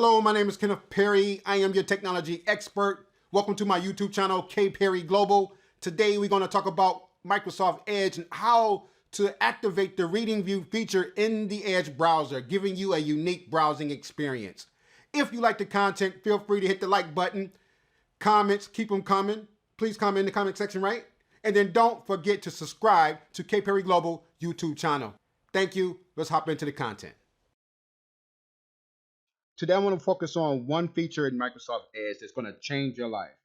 Hello, my name is Kenneth Perry. I am your technology expert. Welcome to my YouTube channel, K Perry Global. Today we're going to talk about Microsoft Edge and how to activate the reading view feature in the Edge browser, giving you a unique browsing experience. If you like the content, feel free to hit the like button. Comments, keep them coming. Please comment in the comment section, right? And then don't forget to subscribe to K Perry Global YouTube channel. Thank you. Let's hop into the content. Today I want to focus on one feature in Microsoft Edge that's going to change your life.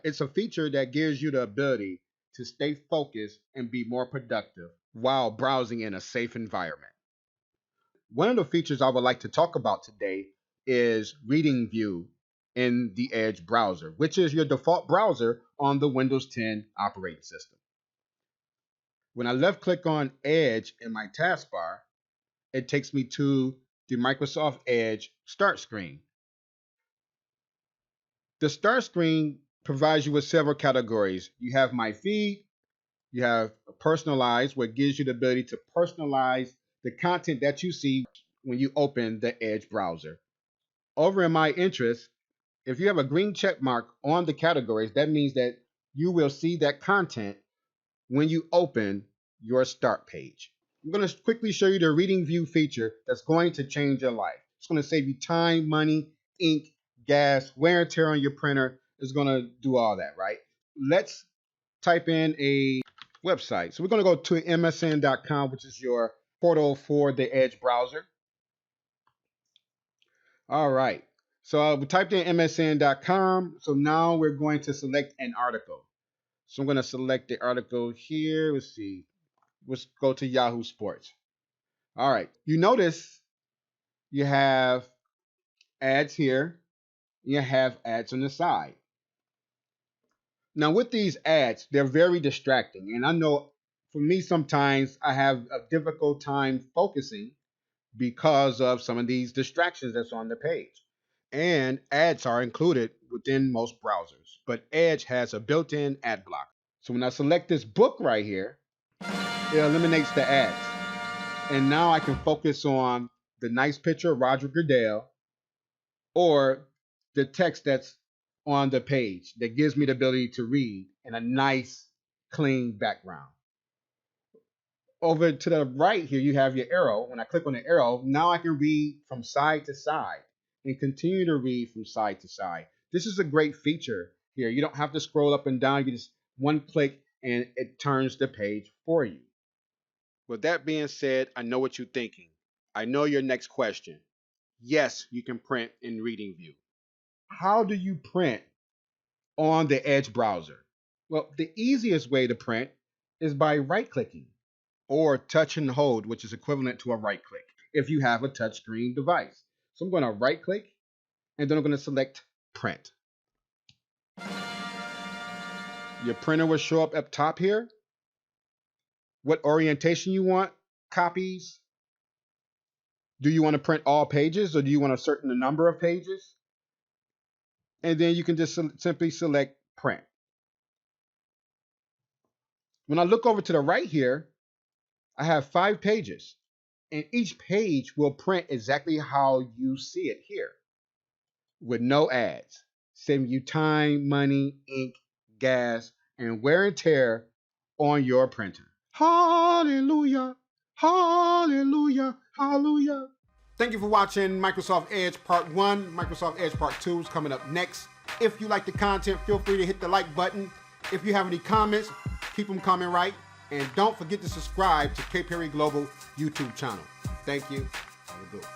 It's a feature that gives you the ability to stay focused and be more productive while browsing in a safe environment. One of the features I would like to talk about today is Reading View in the Edge browser, which is your default browser on the Windows 10 operating system. When I left click on Edge in my taskbar, it takes me to the Microsoft Edge start screen. The start screen provides you with several categories. You have My Feed, you have Personalize, where it gives you the ability to personalize the content that you see when you open the Edge browser. Over in My Interests, if you have a green check mark on the categories, that means that you will see that content when you open your start page. I'm going to quickly show you the Reading View feature that's going to change your life. It's going to save you time, money, ink, gas, wear and tear on your printer. It's going to do all that, right? Let's type in a website. So we're going to go to msn.com, which is your portal for the Edge browser. All right. So we typed in msn.com. So now we're going to select an article. So I'm going to select the article here. Let's see. Let's go to Yahoo Sports. All right. You notice you have ads here. You have ads on the side. Now with these ads, they're very distracting. And I know for me, sometimes I have a difficult time focusing because of some of these distractions that's on the page. And ads are included within most browsers. But Edge has a built-in ad block. So when I select this book right here, it eliminates the ads. And now I can focus on the nice picture of Roger Goodell or the text that's on the page that gives me the ability to read in a nice, clean background. Over to the right here, you have your arrow. When I click on the arrow, now I can read from side to side and continue to read from side to side. This is a great feature here. You don't have to scroll up and down. You just one click and it turns the page for you. With that being said, I know what you're thinking. I know your next question. Yes, you can print in Reading View. How do you print on the Edge browser? Well, the easiest way to print is by right-clicking or touch and hold, which is equivalent to a right-click if you have a touchscreen device. So I'm going to right-click and then I'm going to select Print. Your printer will show up top here. What orientation you want, copies. Do you want to print all pages or do you want a certain number of pages? And then you can just simply select print. When I look over to the right here, I have 5 pages. And each page will print exactly how you see it here with no ads, saving you time, money, ink, gas, and wear and tear on your printer. Hallelujah, hallelujah, hallelujah. Thank you for watching Microsoft Edge Part 1. Microsoft Edge Part 2 is coming up next. If you like the content, feel free to hit the like button. If you have any comments, keep them coming right. And don't forget to subscribe to K Perry Global YouTube channel. Thank you. Have a good one.